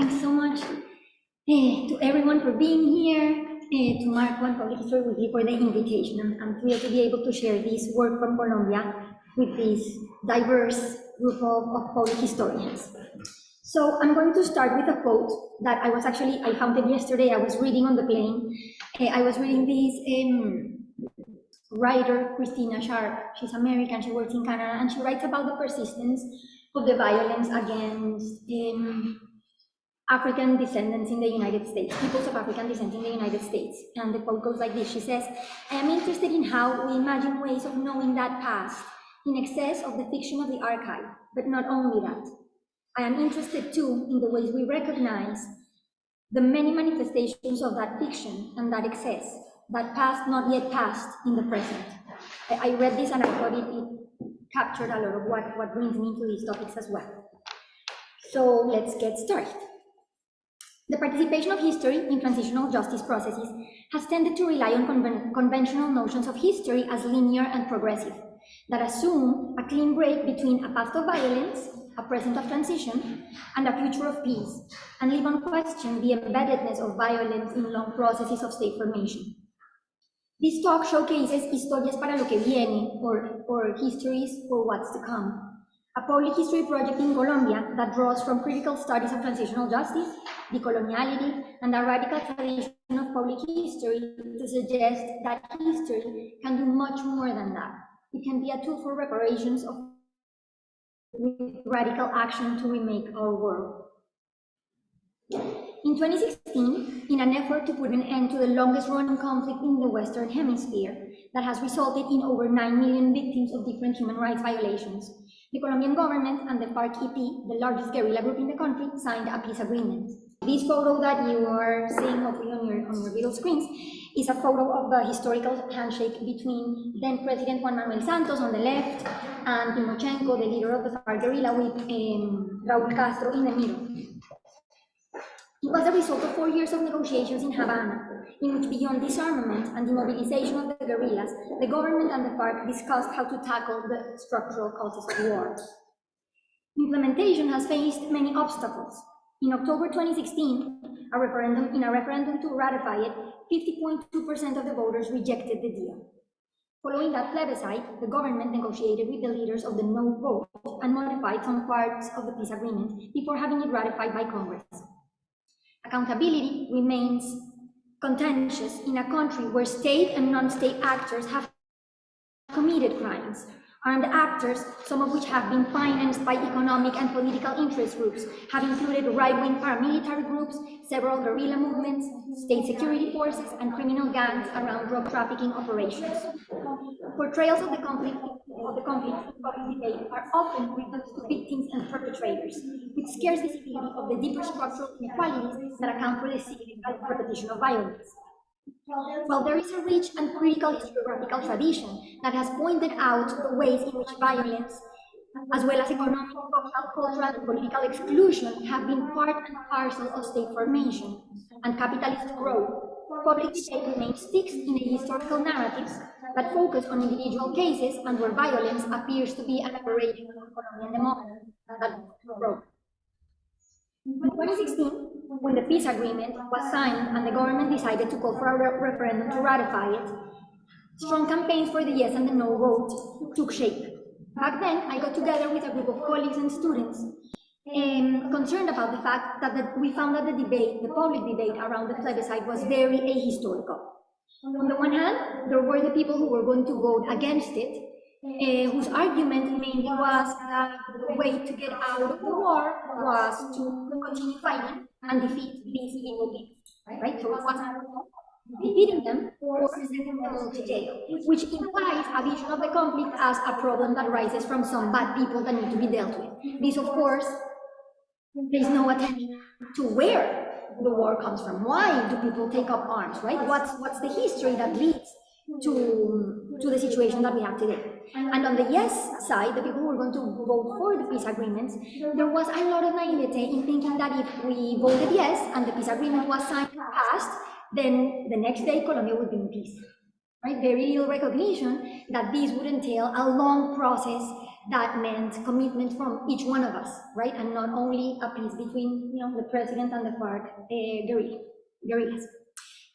Thanks so much to everyone for being here, to Mark One Public History Weekly for the invitation. I'm thrilled to be able to share this work from Colombia with this diverse group of public historians. So I'm going to start with a quote that I found it yesterday. I was reading on the plane. I was reading this writer, Christina Sharp. She's American, she works in Canada, and she writes about the persistence of the violence against African descendants in the United States, peoples of African descent in the United States. And the quote goes like this. She says, "I am interested in how we imagine ways of knowing that past in excess of the fiction of the archive, but not only that. I am interested too in the ways we recognize the many manifestations of that fiction and that excess, that past not yet past in the present." I read this and I thought it captured a lot of what brings me into these topics as well. So let's get started. The participation of history in transitional justice processes has tended to rely on conventional notions of history as linear and progressive, that assume a clean break between a past of violence, a present of transition, and a future of peace, and leave unquestioned the embeddedness of violence in long processes of state formation. This talk showcases Historias para lo que viene, or Histories for what's to come, a public history project in Colombia that draws from critical studies of transitional justice, decoloniality, and a radical tradition of public history to suggest that history can do much more than that. It can be a tool for reparations with radical action to remake our world. In 2016, in an effort to put an end to the longest-running conflict in the Western Hemisphere that has resulted in over 9 million victims of different human rights violations, the Colombian government and the FARC-EP, the largest guerrilla group in the country, signed a peace agreement. This photo that you are seeing hopefully on your video screens is a photo of the historical handshake between then President Juan Manuel Santos on the left and Timochenko, the leader of the FARC guerrilla, with Raúl Castro in the middle. It was the result of 4 years of negotiations in Havana, in which beyond disarmament and demobilization of the guerrillas, the government and the FARC discussed how to tackle the structural causes of war. Implementation has faced many obstacles. In October 2016, in a referendum to ratify it, 50.2% of the voters rejected the deal. Following that plebiscite, the government negotiated with the leaders of the no vote and modified some parts of the peace agreement before having it ratified by Congress. Accountability remains contentious in a country where state and non-state actors have committed crimes. Armed actors, some of which have been financed by economic and political interest groups, have included right-wing paramilitary groups, several guerrilla movements, state security forces, and criminal gangs around drug trafficking operations. Portrayals of the conflict in public debate are often reduced to victims and perpetrators, with scarce visibility of the deeper structural inequalities that account for the cyclical repetition of violence. While there is a rich and critical historiographical tradition that has pointed out the ways in which violence, as well as economic, social, cultural, and political exclusion have been part and parcel of state formation and capitalist growth, public debate remains fixed in the historical narratives that focus on individual cases and where violence appears to be an aberration of Colombian democracy that growth. In 2016, when the peace agreement was signed and the government decided to call for a referendum to ratify it, strong campaigns for the yes and the no vote took shape. Back then, I got together with a group of colleagues and students concerned about the fact that we found that the public debate around the plebiscite was very ahistorical. On the one hand, there were the people who were going to vote against it, whose argument mainly was that the way to get out of the war was to continue fighting and defeat these evil people, right? So it wasn't defeating them or sending them all to jail, which implies a vision of the conflict as a problem that arises from some bad people that need to be dealt with. This, of course, pays no attention to where the war comes from. Why do people take up arms, right? What's the history that leads to the situation that we have today? And on the yes side, the people who were going to vote for the peace agreements, there was a lot of naivete in thinking that if we voted yes and the peace agreement was signed and passed, then the next day Colombia would be in peace. Right? Very little recognition that this would entail a long process that meant commitment from each one of us, right? And not only a peace between, the president and the FARC guerrillas.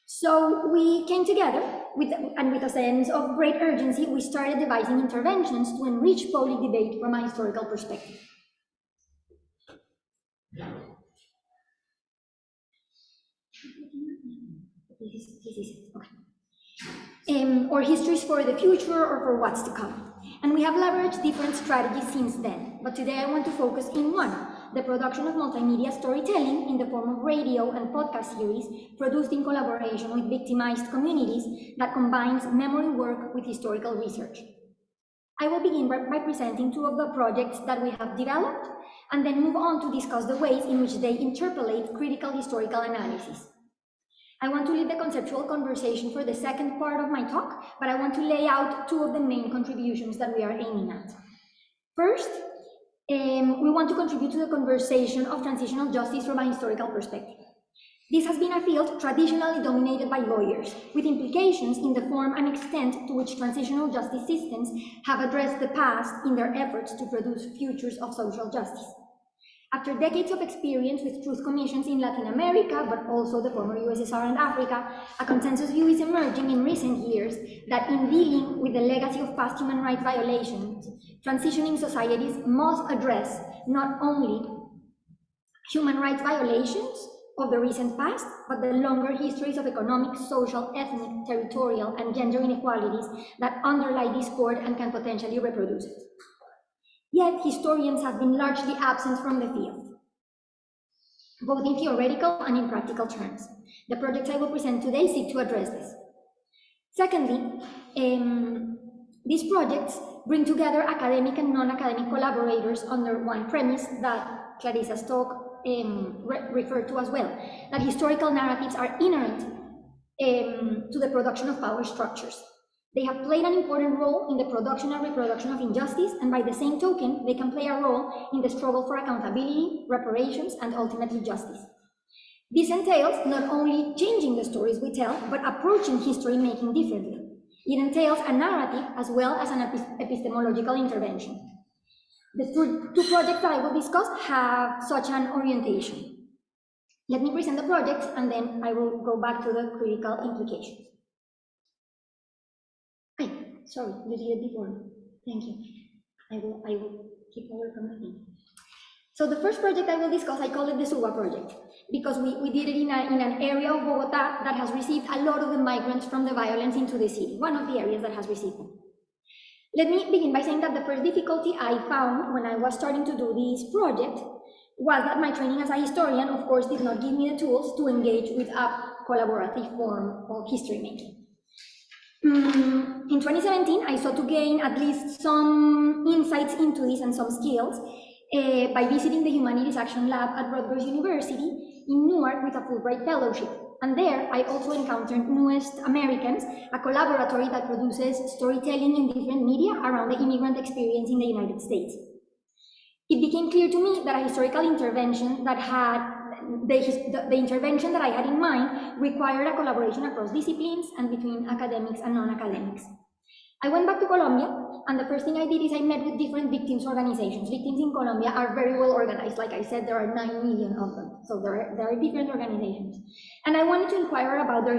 So we came together with a sense of great urgency, we started devising interventions to enrich public debate from a historical perspective. Or histories for the future or for what's to come. And we have leveraged different strategies since then, but today I want to focus in one, the production of multimedia storytelling in the form of radio and podcast series produced in collaboration with victimized communities that combines memory work with historical research. I will begin by presenting two of the projects that we have developed, and then move on to discuss the ways in which they interpolate critical historical analysis. I want to leave the conceptual conversation for the second part of my talk, but I want to lay out two of the main contributions that we are aiming at. First, we want to contribute to the conversation of transitional justice from a historical perspective. This has been a field traditionally dominated by lawyers, with implications in the form and extent to which transitional justice systems have addressed the past in their efforts to produce futures of social justice. After decades of experience with truth commissions in Latin America, but also the former USSR and Africa, a consensus view is emerging in recent years that in dealing with the legacy of past human rights violations, transitioning societies must address not only human rights violations of the recent past, but the longer histories of economic, social, ethnic, territorial, and gender inequalities that underlie discord and can potentially reproduce it. Yet, historians have been largely absent from the field, both in theoretical and in practical terms. The projects I will present today seek to address this. Secondly, these projects bring together academic and non-academic collaborators under one premise that Clarissa's talk referred to as well, that historical narratives are inherent to the production of power structures. They have played an important role in the production and reproduction of injustice, and by the same token, they can play a role in the struggle for accountability, reparations, and ultimately justice. This entails not only changing the stories we tell, but approaching history making differently. It entails a narrative as well as an epistemological intervention. The two projects that I will discuss have such an orientation. Let me present the projects, and then I will go back to the critical implications. Sorry, you did it before. Thank you. I will keep away from the thing. So the first project I will discuss, I call it the Suba project, because we did it in an area of Bogotá that has received a lot of the migrants from the violence into the city, one of the areas that has received them. Let me begin by saying that the first difficulty I found when I was starting to do this project was that my training as a historian, of course, did not give me the tools to engage with a collaborative form of history making. In 2017, I sought to gain at least some insights into this and some skills by visiting the Humanities Action Lab at Rutgers University in Newark with a Fulbright Fellowship. And there, I also encountered Newest Americans, a collaboratory that produces storytelling in different media around the immigrant experience in the United States. It became clear to me that a historical intervention that had the intervention that I had in mind required a collaboration across disciplines and between academics and non-academics. I went back to Colombia, and the first thing I did is I met with different victims organizations. Victims in Colombia are very well organized. Like I said, there are 9 million of them, so there are different organizations. And I wanted to inquire about their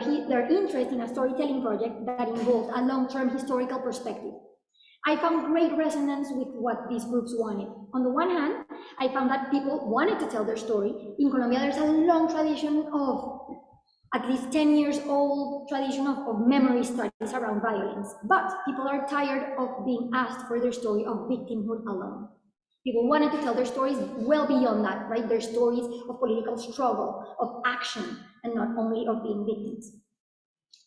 interest in a storytelling project that involved a long-term historical perspective. I found great resonance with what these groups wanted. On the one hand, I found that people wanted to tell their story. In Colombia, there's a long tradition of, at least 10 years old tradition of memory studies around violence, but people are tired of being asked for their story of victimhood alone. People wanted to tell their stories well beyond that, right? Their stories of political struggle, of action, and not only of being victims.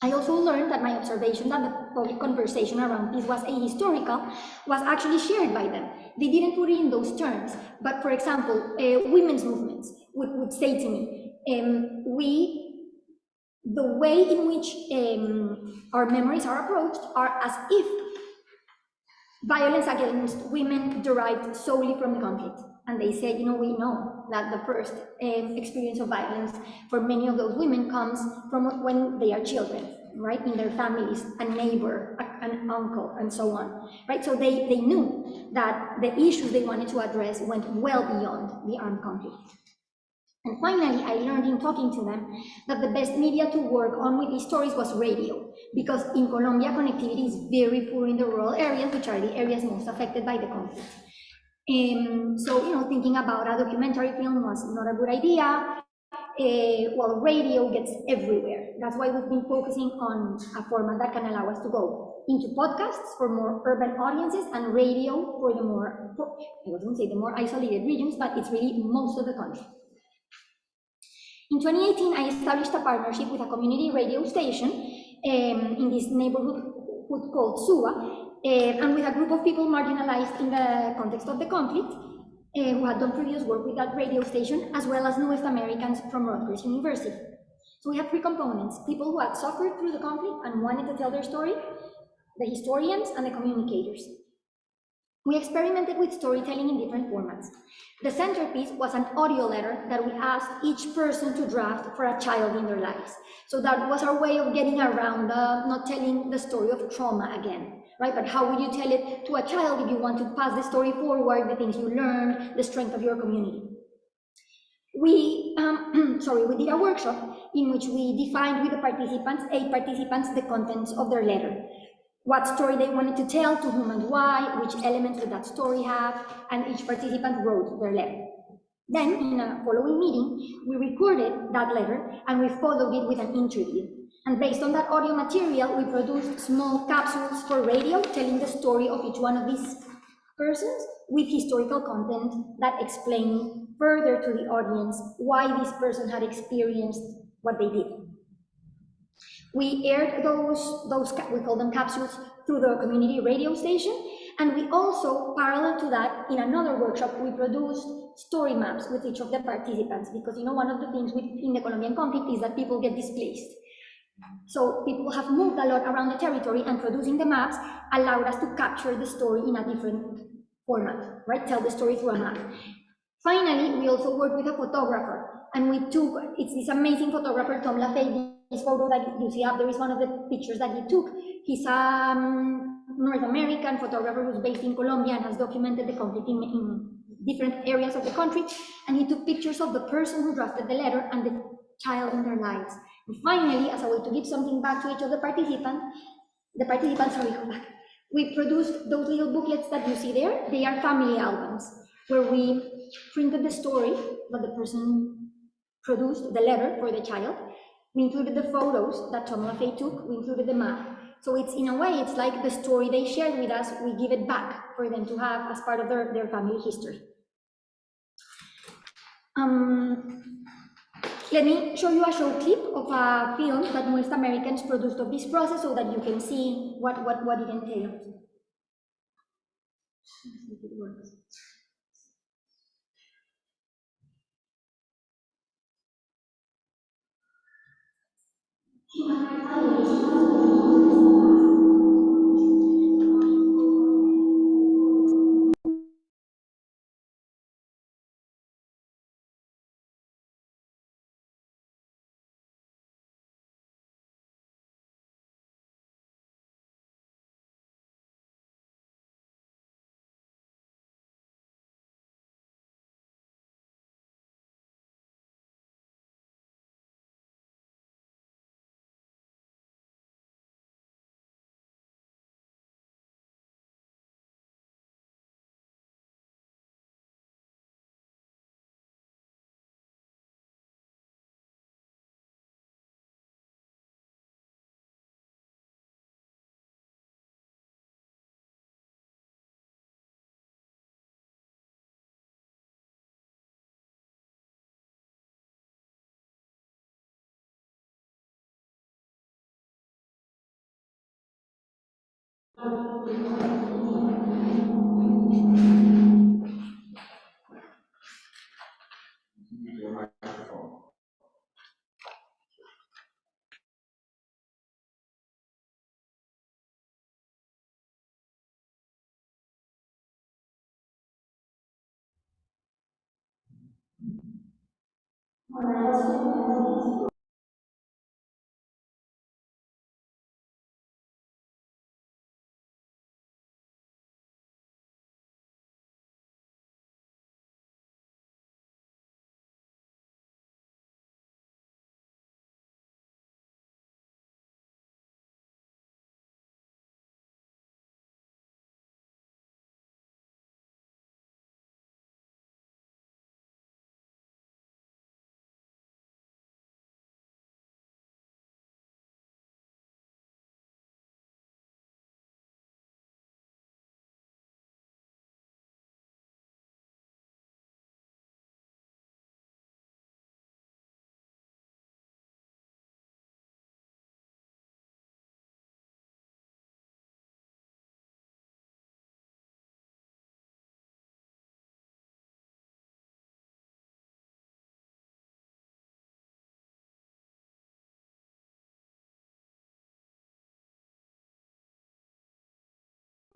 I also learned that my observation that the public conversation around peace was ahistorical was actually shared by them. They didn't put it in those terms, but for example, women's movements would say to me, the way in which our memories are approached are as if violence against women derived solely from the conflict. And they said, we know that the first experience of violence for many of those women comes from when they are children. right, in their families, a neighbor, an uncle, and so on, right? So they knew that the issues they wanted to address went well beyond the armed conflict. And finally, I learned in talking to them that the best media to work on with these stories was radio, because in Colombia, connectivity is very poor in the rural areas, which are the areas most affected by the conflict. So, thinking about a documentary film was not a good idea. Well, radio gets everywhere. That's why we've been focusing on a format that can allow us to go into podcasts for more urban audiences and radio for the more, I wouldn't say the more isolated regions, but it's really most of the country. In 2018, I established a partnership with a community radio station in this neighborhood called Suba, and with a group of people marginalized in the context of the conflict, who had done previous work with that radio station, as well as newest Americans from Rutgers University. So we have three components: people who had suffered through the conflict and wanted to tell their story, the historians, and the communicators. We experimented with storytelling in different formats. The centerpiece was an audio letter that we asked each person to draft for a child in their lives. So that was our way of getting around not telling the story of trauma again, right? But how would you tell it to a child if you want to pass the story forward, the things you learned, the strength of your community? We did a workshop in which we defined with the participants, 8 participants, the contents of their letter. What story they wanted to tell, to whom and why, which elements would that story have, and each participant wrote their letter. Then, in a following meeting, we recorded that letter and we followed it with an interview. And based on that audio material, we produced small capsules for radio telling the story of each one of these persons with historical content that explained further to the audience why this person had experienced what they did. We aired those we call them capsules, through the community radio station, and we also, parallel to that, in another workshop, we produced story maps with each of the participants, because one of the things in the Colombian conflict is that people get displaced. So people have moved a lot around the territory, and producing the maps allowed us to capture the story in a different format, right? Tell the story through a map. Finally, we also worked with a photographer, and it's this amazing photographer, Tom LaFay. This photo that you see up there is one of the pictures that he took. He's a North American photographer who's based in Colombia and has documented the conflict in different areas of the country, and he took pictures of the person who drafted the letter and the child in their lives. And finally, as a way to give something back to each of the participants, we produced those little booklets that you see there. They are family albums, where we printed the story that the person produced, the letter for the child. We included the photos that Tom LaFay took. We included the map. So it's, in a way, it's like the story they shared with us, we give it back for them to have as part of their family history. Let me show you a short clip of a film that most Americans produced of this process so that you can see what it entailed.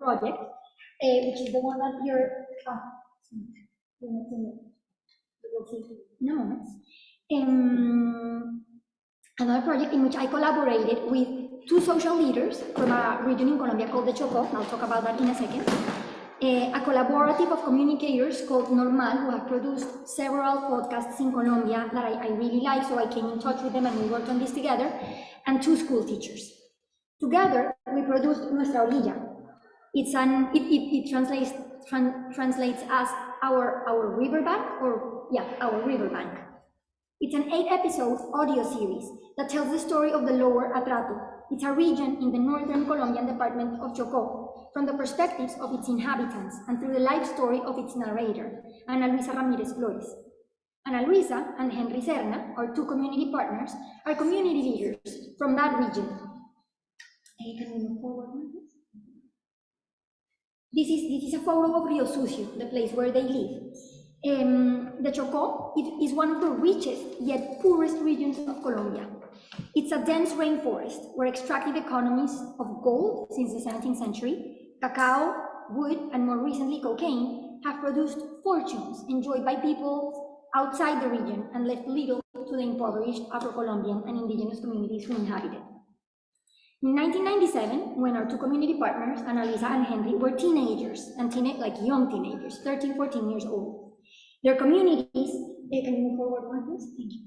project, which is the one that you will see in a moment. Another project in which I collaborated with two social leaders from a region in Colombia called the Chocó. I'll talk about that in a second. A collaborative of communicators called Normal, who have produced several podcasts in Colombia that I really like, so I came in touch with them and we worked on this together, and two school teachers. Together, we produced Nuestra Orilla. It translates as our riverbank, our riverbank. It's an 8-episode audio series that tells the story of the Lower Atrato. It's a region in the northern Colombian department of Chocó, from the perspectives of its inhabitants and through the life story of its narrator, Ana Luisa Ramirez Flores. Ana Luisa and Henry Serna, our two community partners, are community leaders from that region. Can we move forward, please? This is a photo of Rio Sucio, the place where they live. The Chocó is one of the richest yet poorest regions of Colombia. It's a dense rainforest where extractive economies of gold since the 17th century, cacao, wood, and more recently cocaine have produced fortunes enjoyed by people outside the region and left little to the impoverished Afro-Colombian and indigenous communities who inhabit it. In 1997, when our two community partners, Ana Luisa and Henry, were teenagers, and young teenagers, 13, 14 years old, their communities, can you move forward one, please? Thank you.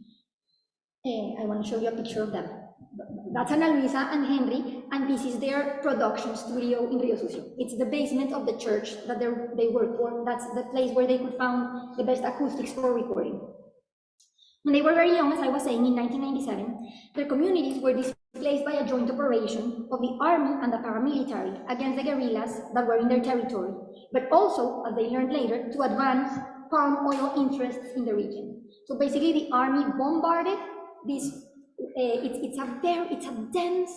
I want to show you a picture of them. That's Ana Luisa and Henry, and this is their production studio in Rio Sucio. It's the basement of the church that they work for. That's the place where they could find the best acoustics for recording. When they were very young, as I was saying, in 1997, their communities were displaced by a joint operation of the army and the paramilitary against the guerrillas that were in their territory, but also, as they learned later, to advance palm oil interests in the region. So basically, the army bombarded this. It's a dense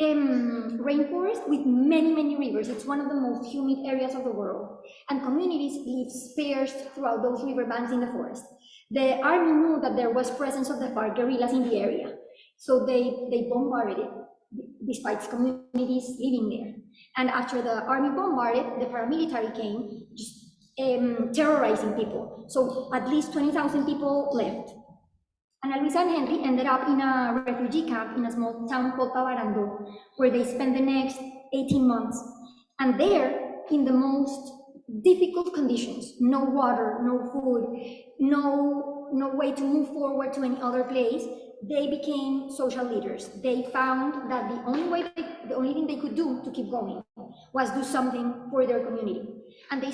rainforest with many rivers. It's one of the most humid areas of the world, and communities live sparse throughout those riverbanks in the forest. The army knew that there was presence of the FARC guerrillas in the area, so they bombarded it, despite communities living there. And after the army bombarded, the paramilitary came, just terrorizing people. So at least 20,000 people left. Ana Luisa and Henry ended up in a refugee camp in a small town called Tabarando, where they spent the next 18 months. And there, in the most difficult conditions, no water, no food, no way to move forward to any other place, they became social leaders. They found that the only thing they could do to keep going was do something for their community. And they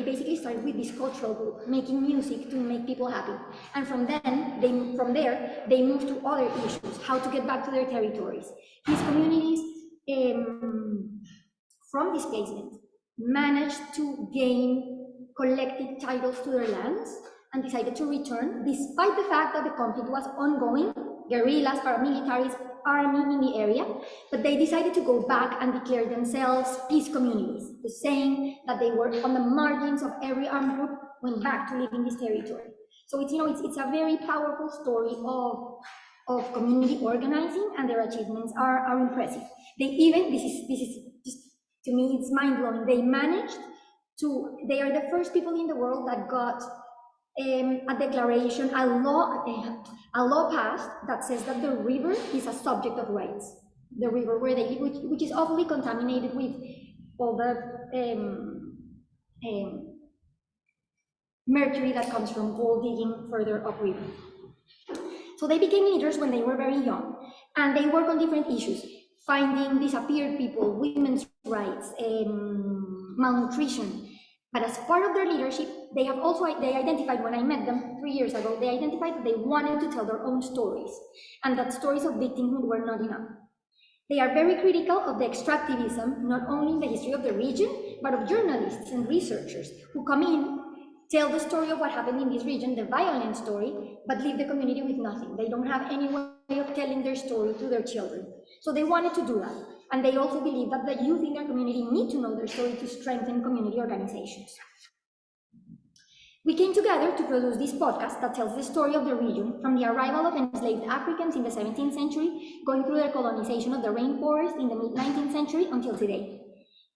basically started with this cultural group, making music to make people happy. And from there, they moved to other issues, how to get back to their territories. These communities, from displacement, managed to gain collective titles to their lands and decided to return, despite the fact that the conflict was ongoing, guerrillas, paramilitaries, army in the area, but they decided to go back and declare themselves peace communities, saying that they were on the margins of every armed group, went back to live in this territory. So it's a very powerful story of community organizing, and their achievements are impressive. They even, this is just, to me, it's mind-blowing. They are the first people in the world that got a declaration, a law passed that says that the river is a subject of rights. The river where they live, which is awfully contaminated with all the mercury that comes from gold digging further upriver. So they became leaders when they were very young, and they work on different issues, finding disappeared people, women's rights, malnutrition. But as part of their leadership, they identified, when I met them 3 years ago, they identified that they wanted to tell their own stories, and that stories of victimhood were not enough. They are very critical of the extractivism, not only in the history of the region, but of journalists and researchers who come in, tell the story of what happened in this region, the violent story, but leave the community with nothing. They don't have any way of telling their story to their children. So they wanted to do that. And they also believe that the youth in their community need to know their story to strengthen community organizations. We came together to produce this podcast that tells the story of the region from the arrival of enslaved Africans in the 17th century, going through their colonization of the rainforest in the mid-19th century until today.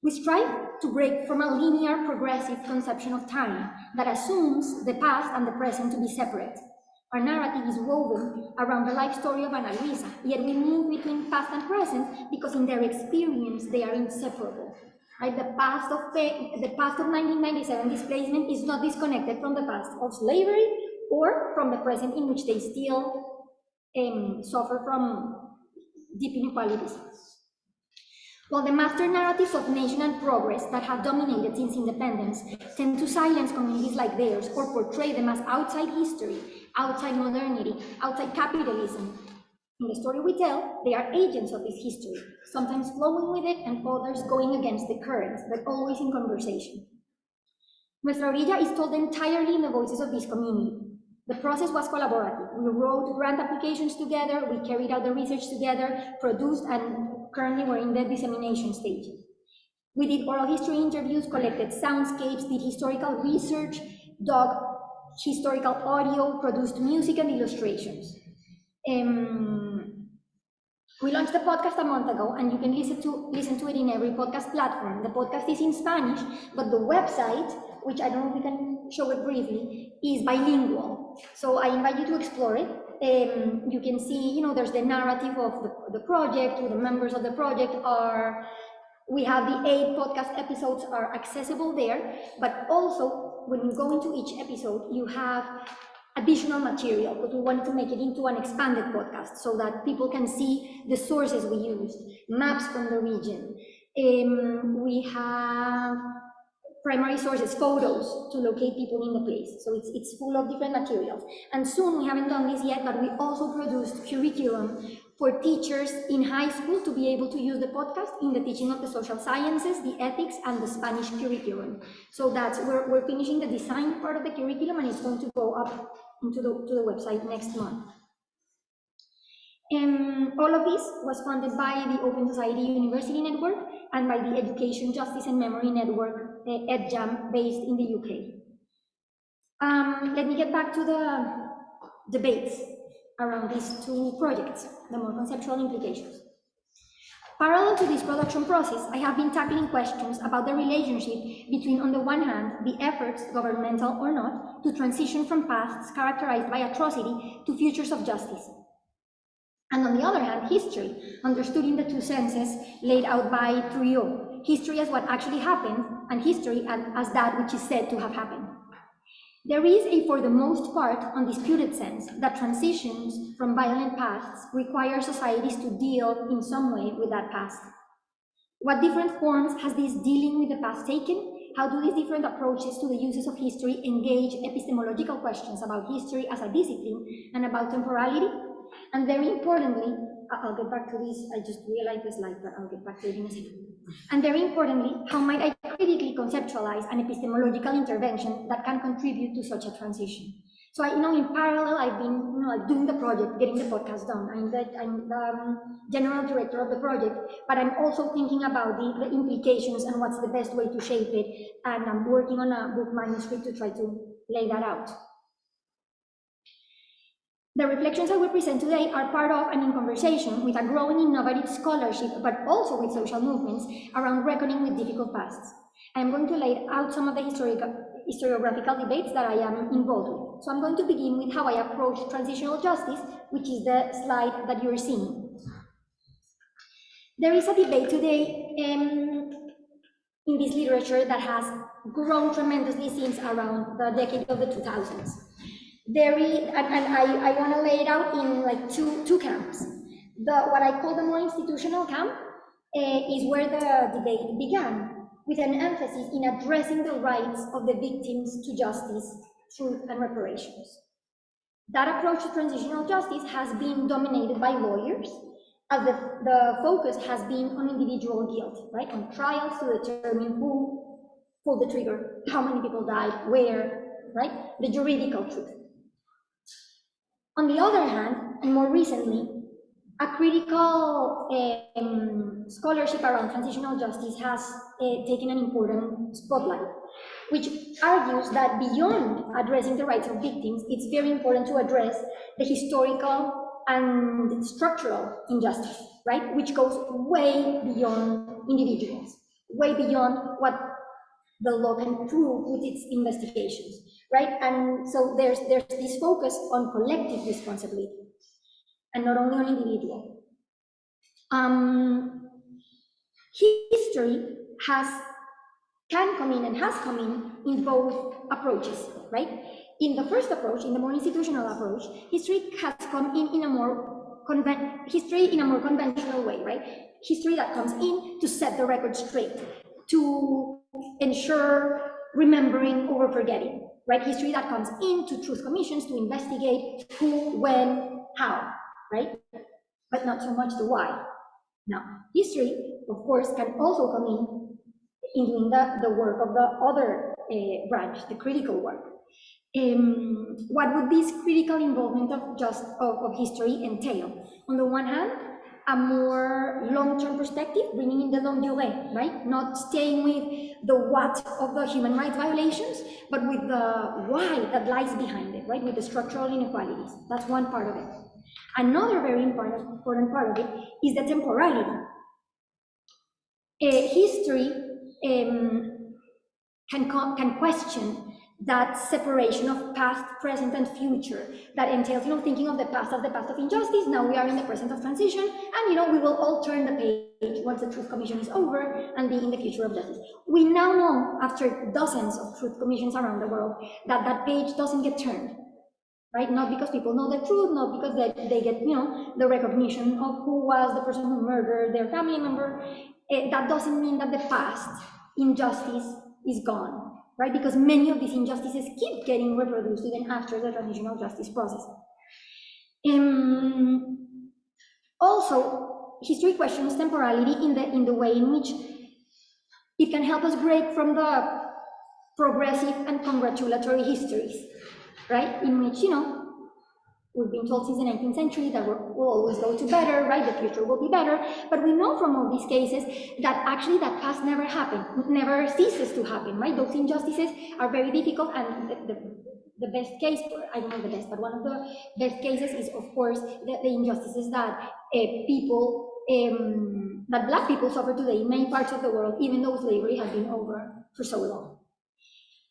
We strive to break from a linear, progressive conception of time that assumes the past and the present to be separate. Our narrative is woven around the life story of Ana Luisa, yet we move between past and present because in their experience they are inseparable. Right? The past of 1997 displacement is not disconnected from the past of slavery or from the present in which they still suffer from deep inequalities. While the master narratives of nation and progress that have dominated since independence tend to silence communities like theirs or portray them as outside history, outside modernity, outside capitalism, in the story we tell, they are agents of this history, sometimes flowing with it and others going against the current, but always in conversation. Nuestra Orilla is told entirely in the voices of this community. The process was collaborative. We wrote grant applications together, we carried out the research together, produced, and currently we're in the dissemination stage. We did oral history interviews, collected soundscapes, did historical research, dug historical audio, produced music and illustrations. We launched the podcast a month ago, and you can listen to it in every podcast platform. The podcast is in Spanish, but the website, which I don't know if we can show it briefly, is bilingual. So I invite you to explore it. You can see, there's the narrative of the project, who the members of the project are. We have the 8 podcast episodes are accessible there, but also when you go into each episode, you have additional material, because we wanted to make it into an expanded podcast so that people can see the sources we used, maps from the region. We have primary sources, photos to locate people in the place. So it's full of different materials. And soon, we haven't done this yet, but we also produced curriculum for teachers in high school to be able to use the podcast in the teaching of the social sciences, the ethics, and the Spanish curriculum. So we're finishing the design part of the curriculum, and it's going to go up to the website next month. All of this was funded by the Open Society University Network and by the Education, Justice and Memory Network, EdJam, based in the UK. Let me get back to the debates around these 2 projects, the more conceptual implications. Parallel to this production process, I have been tackling questions about the relationship between, on the one hand, the efforts, governmental or not, to transition from pasts characterized by atrocity to futures of justice. And on the other hand, history, understood in the 2 senses laid out by Trujillo, history as what actually happened, and history as that which is said to have happened. There is a, for the most part, undisputed sense that transitions from violent pasts require societies to deal in some way with that past. What different forms has this dealing with the past taken? How do these different approaches to the uses of history engage epistemological questions about history as a discipline and about temporality? And very importantly, I'll get back to this, I just realized the slide, but I'll get back to it in a second. And very importantly, how might I critically conceptualize an epistemological intervention that can contribute to such a transition? So in parallel, I've been doing the project, getting the podcast done. I'm the general director of the project, but I'm also thinking about the implications and what's the best way to shape it. And I'm working on a book manuscript to try to lay that out. The reflections I will present today are part of and in conversation with a growing innovative scholarship, but also with social movements around reckoning with difficult pasts. I am going to lay out some of the historiographical debates that I am involved with. So I'm going to begin with how I approach transitional justice, which is the slide that you're seeing. There is a debate today in this literature that has grown tremendously since around the decade of the 2000s. I want to lay it out in like two camps. What I call the more institutional camp is where the debate began, with an emphasis in addressing the rights of the victims to justice, truth, and reparations. That approach to transitional justice has been dominated by lawyers, as the focus has been on individual guilt, right? On trials to determine who pulled the trigger, how many people died, where, right? The juridical truth. On the other hand, and more recently, a critical scholarship around transitional justice has taken an important spotlight, which argues that beyond addressing the rights of victims, it's very important to address the historical and structural injustice, right? Which goes way beyond individuals. way beyond what the law can prove with its investigations, right? And so there's this focus on collective responsibility and not only on individual. History can come in and has come in both approaches, right? In the first approach, in the more institutional approach, history has come in a more conventional way, right? History that comes in to set the record straight, to ensure remembering over forgetting, right? History that comes into truth commissions to investigate who, when, how, right? But not so much the why. Now, history, of course, can also come in doing the work of the other branch, the critical work. What would this critical involvement of history entail? On the one hand, a more long-term perspective, bringing in the longue durée, right? Not staying with the what of the human rights violations, but with the why that lies behind it, right? With the structural inequalities. That's one part of it. Another very important part of it is the temporality. History can question that separation of past, present, and future that entails, thinking of the past as the past of injustice. Now we are in the present of transition, and we will all turn the page once the Truth Commission is over and be in the future of justice. We now know, after dozens of Truth Commissions around the world, that page doesn't get turned, right? Not because people know the truth, not because they get, the recognition of who was the person who murdered their family member. That doesn't mean that the past injustice is gone, right? Because many of these injustices keep getting reproduced even after the transitional justice process. Also, history questions temporality in the way in which it can help us break from the progressive and congratulatory histories, right? In which, we've been told since the 19th century that we'll always go to better, right? The future will be better. But we know from all these cases that actually that past never happened, never ceases to happen, right? Those injustices are very difficult, and the best case, I don't know the best, but one of the best cases is, of course, the injustices that that Black people suffer today in many parts of the world, even though slavery has been over for so long.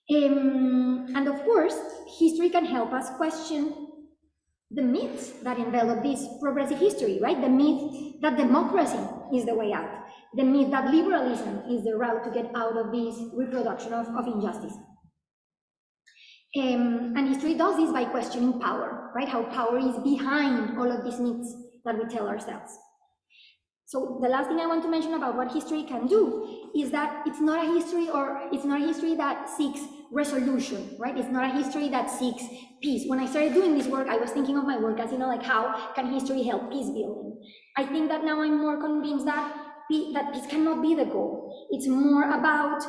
And of course, history can help us question the myths that envelop this progressive history, right? The myth that democracy is the way out, the myth that liberalism is the route to get out of this reproduction of injustice. And history does this by questioning power, right? How power is behind all of these myths that we tell ourselves. So the last thing I want to mention about what history can do is that it's not a history that seeks resolution, right? It's not a history that seeks peace. When I started doing this work, I was thinking of my work as, like, how can history help peace building? I think that now I'm more convinced that peace cannot be the goal. It's more about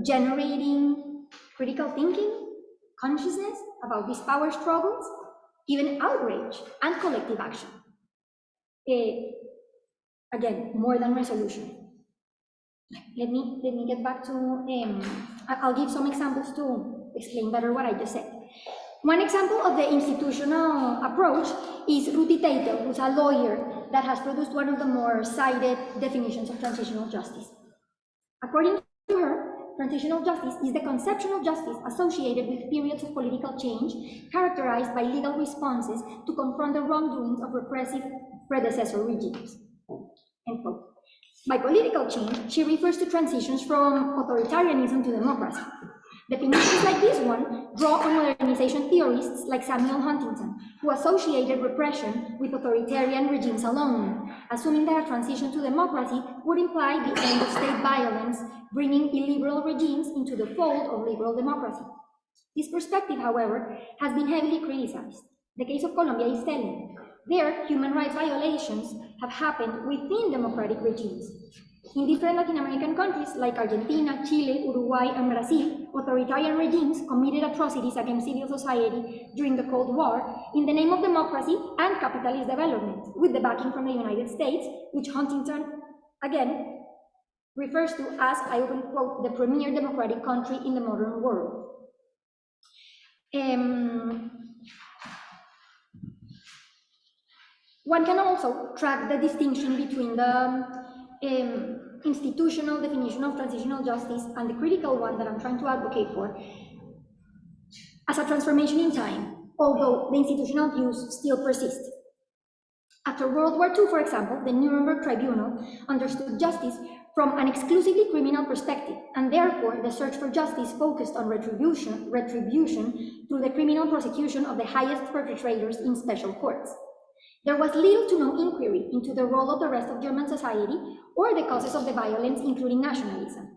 generating critical thinking, consciousness about these power struggles, even outrage and collective action. Again, more than resolution. Let me get back to, I'll give some examples to explain better what I just said. One example of the institutional approach is Ruti Taito, who's a lawyer that has produced one of the more cited definitions of transitional justice. According to her, transitional justice is the conception of justice associated with periods of political change characterized by legal responses to confront the wrongdoings of repressive predecessor regimes. End quote. By political change, she refers to transitions from authoritarianism to democracy. Definitions like this one draw on modernization theorists like Samuel Huntington, who associated repression with authoritarian regimes alone, assuming that a transition to democracy would imply the end of state violence, bringing illiberal regimes into the fold of liberal democracy. This perspective, however, has been heavily criticized. The case of Colombia is telling. There, human rights violations have happened within democratic regimes. In different Latin American countries like Argentina, Chile, Uruguay, and Brazil, authoritarian regimes committed atrocities against civil society during the Cold War in the name of democracy and capitalist development, with the backing from the United States, which Huntington, again, refers to as, I open quote, the premier democratic country in the modern world. One can also track the distinction between the institutional definition of transitional justice and the critical one that I'm trying to advocate for as a transformation in time, although the institutional views still persist. After World War II, for example, the Nuremberg Tribunal understood justice from an exclusively criminal perspective, and therefore the search for justice focused on retribution through the criminal prosecution of the highest perpetrators in special courts. There was little to no inquiry into the role of the rest of German society or the causes of the violence, including nationalism.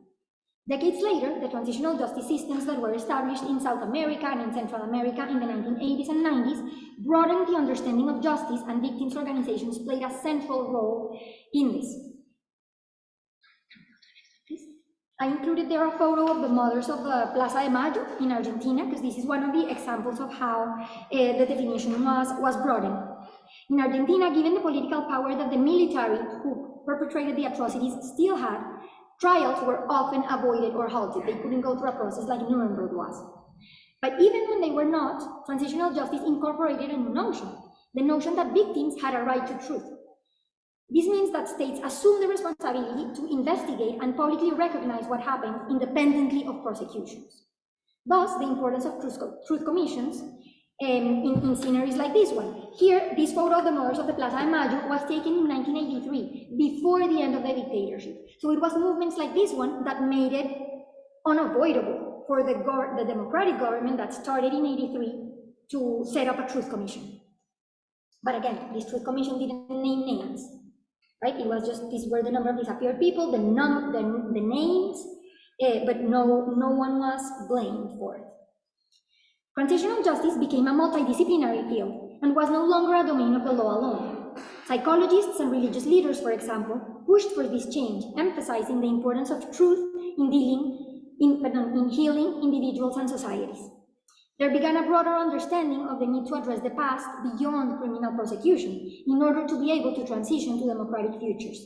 Decades later, the transitional justice systems that were established in South America and in Central America in the 1980s and 90s broadened the understanding of justice, and victims' organizations played a central role in this. I included there a photo of the mothers of the Plaza de Mayo in Argentina, because this is one of the examples of how the definition was broadened. In Argentina, given the political power that the military who perpetrated the atrocities still had, trials were often avoided or halted. They couldn't go through a process like Nuremberg was. But even when they were not, transitional justice incorporated a new notion, the notion that victims had a right to truth. This means that states assume the responsibility to investigate and publicly recognize what happened independently of prosecutions. Thus, the importance of truth commissions in sceneries like this one. Here, this photo of the mothers of the Plaza de Mayo was taken in 1983, before the end of the dictatorship. So it was movements like this one that made it unavoidable for the democratic government that started in 83 to set up a truth commission. But again, this truth commission didn't name names, right? It was just, these were the number of disappeared people, the names, but no one was blamed for it. Transitional justice became a multidisciplinary field and was no longer a domain of the law alone. Psychologists and religious leaders, for example, pushed for this change, emphasizing the importance of truth in healing individuals and societies. There began a broader understanding of the need to address the past beyond criminal prosecution in order to be able to transition to democratic futures.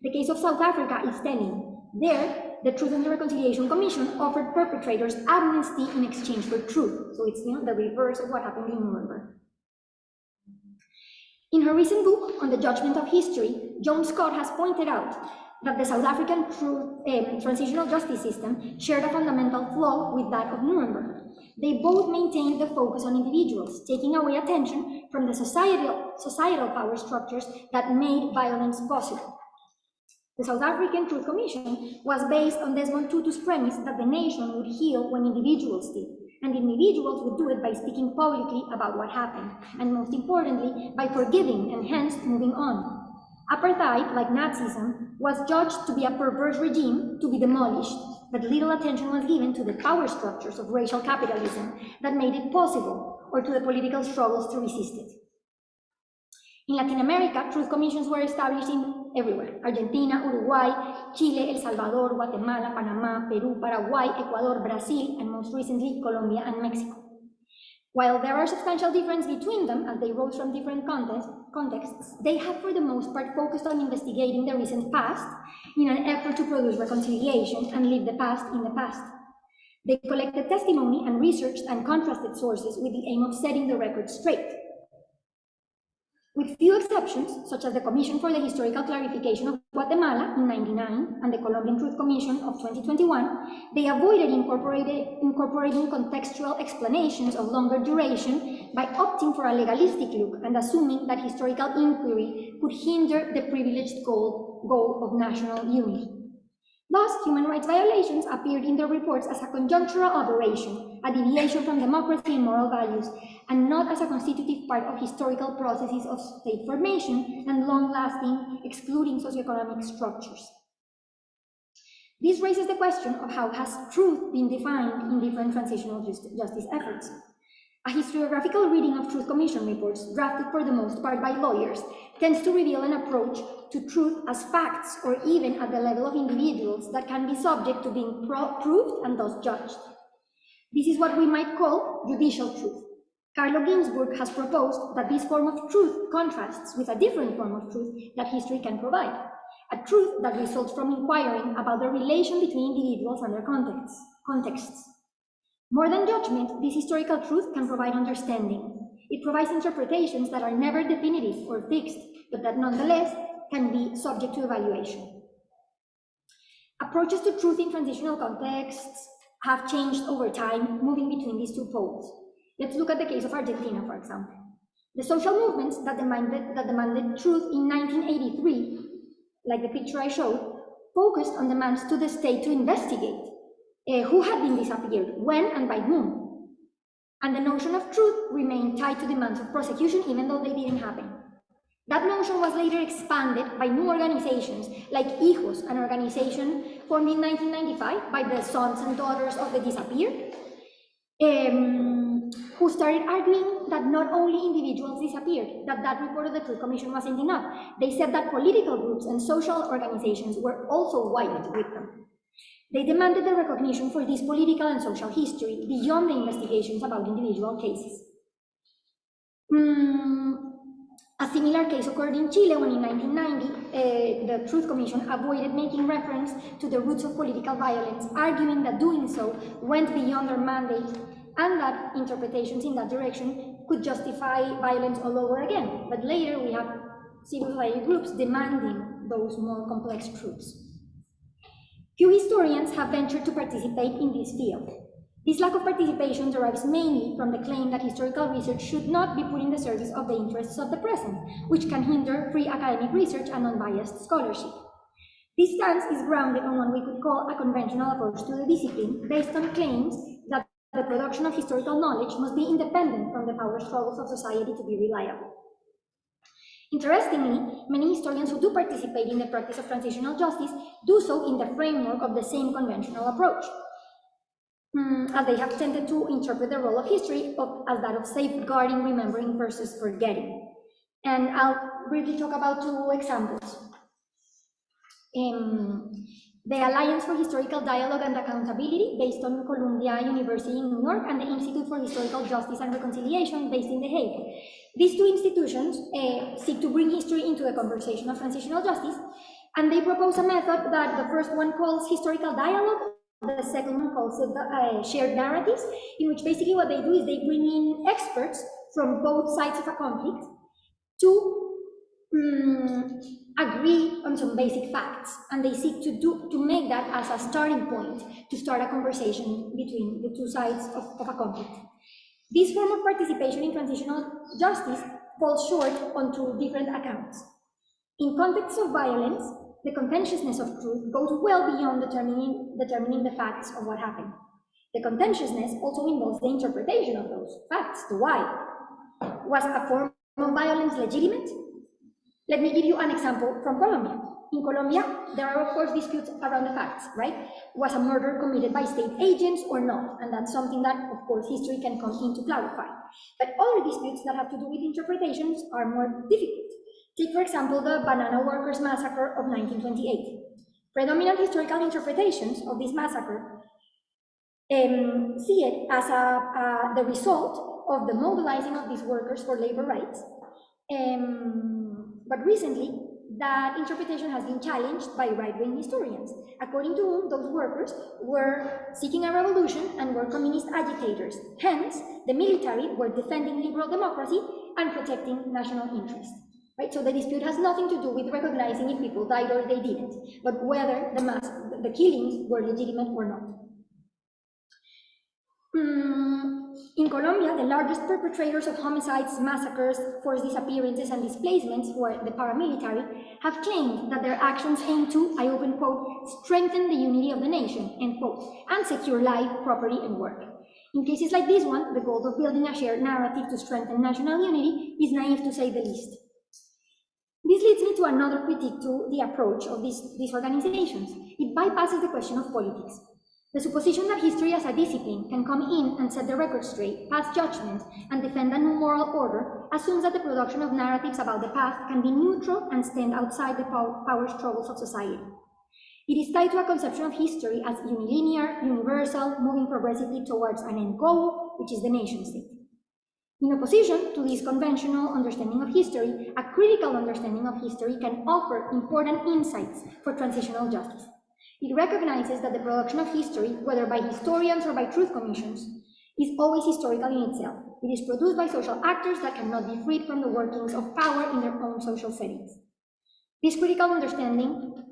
The case of South Africa is telling. There, the Truth and Reconciliation Commission offered perpetrators amnesty in exchange for truth. So it's the reverse of what happened in Nuremberg. In her recent book on the judgment of history, Joan Scott has pointed out that the South African transitional justice system shared a fundamental flaw with that of Nuremberg. They both maintained the focus on individuals, taking away attention from the societal power structures that made violence possible. The South African Truth Commission was based on Desmond Tutu's premise that the nation would heal when individuals did, and individuals would do it by speaking publicly about what happened, and most importantly, by forgiving and hence moving on. Apartheid, like Nazism, was judged to be a perverse regime to be demolished, but little attention was given to the power structures of racial capitalism that made it possible, or to the political struggles to resist it. In Latin America, truth commissions were established everywhere: Argentina, Uruguay, Chile, El Salvador, Guatemala, Panama, Peru, Paraguay, Ecuador, Brazil, and most recently, Colombia and Mexico. While there are substantial differences between them, as they rose from different contexts, they have for the most part focused on investigating the recent past in an effort to produce reconciliation and leave the past in the past. They collected testimony and researched and contrasted sources with the aim of setting the record straight. With few exceptions, such as the Commission for the Historical Clarification of Guatemala in '99 and the Colombian Truth Commission of 2021, they avoided incorporating contextual explanations of longer duration by opting for a legalistic look and assuming that historical inquiry could hinder the privileged goal of national unity. Thus, human rights violations appeared in their reports as a conjunctural aberration, a deviation from democracy and moral values, and not as a constitutive part of historical processes of state formation and long-lasting, excluding socioeconomic structures. This raises the question of how has truth been defined in different transitional justice efforts. A historiographical reading of Truth Commission reports, drafted for the most part by lawyers, tends to reveal an approach to truth as facts, or even at the level of individuals, that can be subject to being proved and thus judged. This is what we might call judicial truth. Carlo Ginzburg has proposed that this form of truth contrasts with a different form of truth that history can provide, a truth that results from inquiring about the relation between individuals and their contexts. More than judgment, this historical truth can provide understanding. It provides interpretations that are never definitive or fixed, but that nonetheless can be subject to evaluation. Approaches to truth in transitional contexts have changed over time, moving between these two poles. Let's look at the case of Argentina, for example. The social movements that demanded truth in 1983, like the picture I showed, focused on demands to the state to investigate who had been disappeared, when, and by whom. And the notion of truth remained tied to demands of prosecution, even though they didn't happen. That notion was later expanded by new organizations like Hijos, an organization formed in 1995 by the sons and daughters of the disappeared, who started arguing that not only individuals disappeared, that report of the Truth Commission wasn't enough. They said that political groups and social organizations were also wiped with them. They demanded the recognition for this political and social history beyond the investigations about individual cases. A similar case occurred in Chile when in 1990, the Truth Commission avoided making reference to the roots of political violence, arguing that doing so went beyond their mandate and that interpretations in that direction could justify violence all over again. But later we have civil society groups demanding those more complex truths. Few historians have ventured to participate in this field. This lack of participation derives mainly from the claim that historical research should not be put in the service of the interests of the present, which can hinder free academic research and unbiased scholarship. This stance is grounded on what we could call a conventional approach to the discipline, based on claims that the production of historical knowledge must be independent from the power struggles of society to be reliable. Interestingly, many historians who do participate in the practice of transitional justice do so in the framework of the same conventional approach, as they have tended to interpret the role of history as that of safeguarding, remembering versus forgetting. And I'll briefly talk about two examples. The Alliance for Historical Dialogue and Accountability, based on Colombian University in New York, and the Institute for Historical Justice and Reconciliation, based in The Hague. These two institutions seek to bring history into the conversation of transitional justice, and they propose a method that the first one calls historical dialogue, the second one calls it shared narratives, in which basically what they do is they bring in experts from both sides of a conflict to agree on some basic facts, and they seek to make that as a starting point to start a conversation between the two sides of a conflict. This form of participation in transitional justice falls short on two different accounts. In contexts of violence, the contentiousness of truth goes well beyond determining the facts of what happened. The contentiousness also involves the interpretation of those facts, the why. Was a form of violence legitimate? Let me give you an example from Colombia. In Colombia, there are of course disputes around the facts, right? Was a murder committed by state agents or not? And that's something that, of course, history can come in to clarify. But other disputes that have to do with interpretations are more difficult. Take, for example, the Banana Workers Massacre of 1928. Predominant historical interpretations of this massacre see it as the result of the mobilizing of these workers for labor rights. But recently, that interpretation has been challenged by right-wing historians, according to whom those workers were seeking a revolution and were communist agitators. Hence, the military were defending liberal democracy and protecting national interest. Right? So the dispute has nothing to do with recognizing if people died or they didn't, but whether the killings were legitimate or not. In Colombia, the largest perpetrators of homicides, massacres, forced disappearances, and displacements, who are the paramilitary, have claimed that their actions aim to, I open quote, strengthen the unity of the nation, end quote, and secure life, property, and work. In cases like this one, the goal of building a shared narrative to strengthen national unity is naive to say the least. This leads me to another critique to the approach of these organizations. It bypasses the question of politics. The supposition that history as a discipline can come in and set the record straight, pass judgment, and defend a new moral order assumes that the production of narratives about the past can be neutral and stand outside the power struggles of society. It is tied to a conception of history as unilinear, universal, moving progressively towards an end goal, which is the nation-state. In opposition to this conventional understanding of history, a critical understanding of history can offer important insights for transitional justice. It recognizes that the production of history, whether by historians or by truth commissions, is always historical in itself. It is produced by social actors that cannot be freed from the workings of power in their own social settings. This critical understanding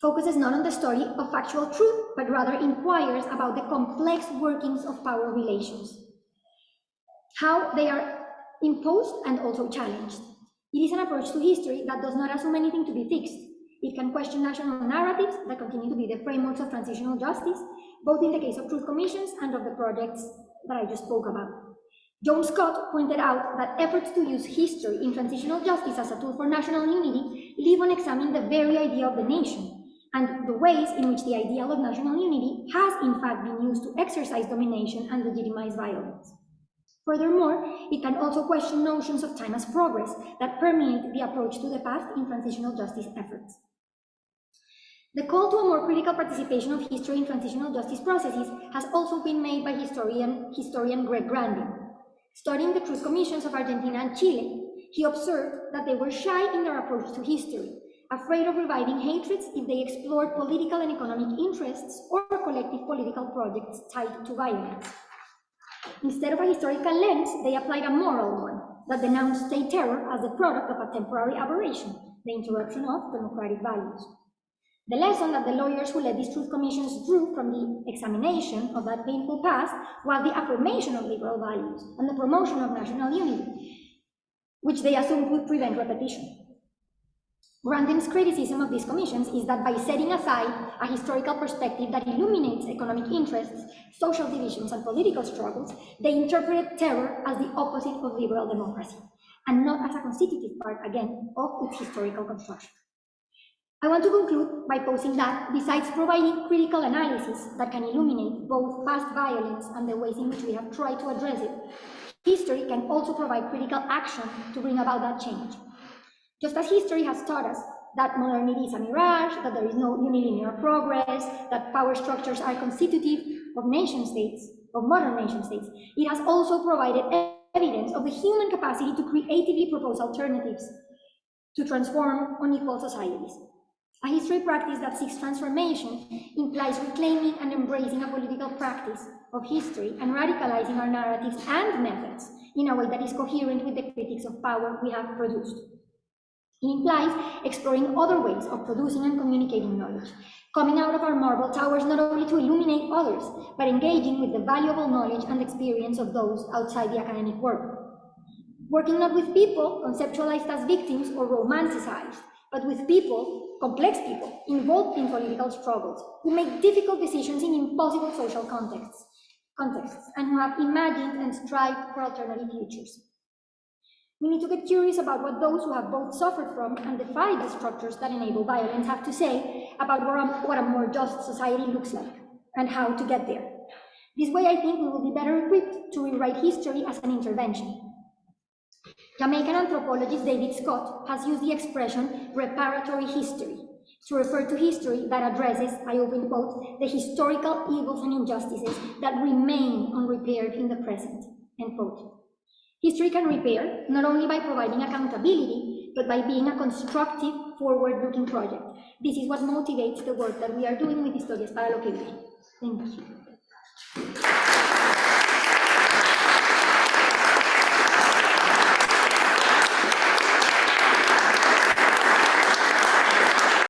focuses not on the story of factual truth, but rather inquires about the complex workings of power relations, how they are imposed and also challenged. It is an approach to history that does not assume anything to be fixed. It can question national narratives that continue to be the frameworks of transitional justice, both in the case of truth commissions and of the projects that I just spoke about. John Scott pointed out that efforts to use history in transitional justice as a tool for national unity leave unexamined the very idea of the nation, and the ways in which the ideal of national unity has in fact been used to exercise domination and legitimize violence. Furthermore, it can also question notions of time as progress that permeate the approach to the past in transitional justice efforts. The call to a more critical participation of history in transitional justice processes has also been made by historian Greg Grandin. Studying the truth commissions of Argentina and Chile, he observed that they were shy in their approach to history, afraid of reviving hatreds if they explored political and economic interests or collective political projects tied to violence. Instead of a historical lens, they applied a moral one that denounced state terror as the product of a temporary aberration, the interruption of democratic values. The lesson that the lawyers who led these truth commissions drew from the examination of that painful past was the affirmation of liberal values and the promotion of national unity, which they assumed would prevent repetition. Grandin's criticism of these commissions is that by setting aside a historical perspective that illuminates economic interests, social divisions, and political struggles, they interpreted terror as the opposite of liberal democracy, and not as a constitutive part, again, of its historical construction. I want to conclude by posing that, besides providing critical analysis that can illuminate both past violence and the ways in which we have tried to address it, history can also provide critical action to bring about that change. Just as history has taught us that modernity is a mirage, that there is no unilinear progress, that power structures are constitutive of nation states, of modern nation states, it has also provided evidence of the human capacity to creatively propose alternatives to transform unequal societies. A history practice that seeks transformation implies reclaiming and embracing a political practice of history and radicalizing our narratives and methods in a way that is coherent with the critiques of power we have produced. It implies exploring other ways of producing and communicating knowledge, coming out of our marble towers not only to illuminate others, but engaging with the valuable knowledge and experience of those outside the academic world. Working not with people conceptualized as victims or romanticized, but with people, complex people, involved in political struggles, who make difficult decisions in impossible social contexts, and who have imagined and strived for alternative futures. We need to get curious about what those who have both suffered from and defied the structures that enable violence have to say about what a more just society looks like, and how to get there. This way, I think we will be better equipped to rewrite history as an intervention. Jamaican anthropologist David Scott has used the expression reparatory history to refer to history that addresses, I open quote, the historical evils and injustices that remain unrepaired in the present, end quote. History can repair not only by providing accountability, but by being a constructive, forward-looking project. This is what motivates the work that we are doing with Historias para lo que viene. Thank you.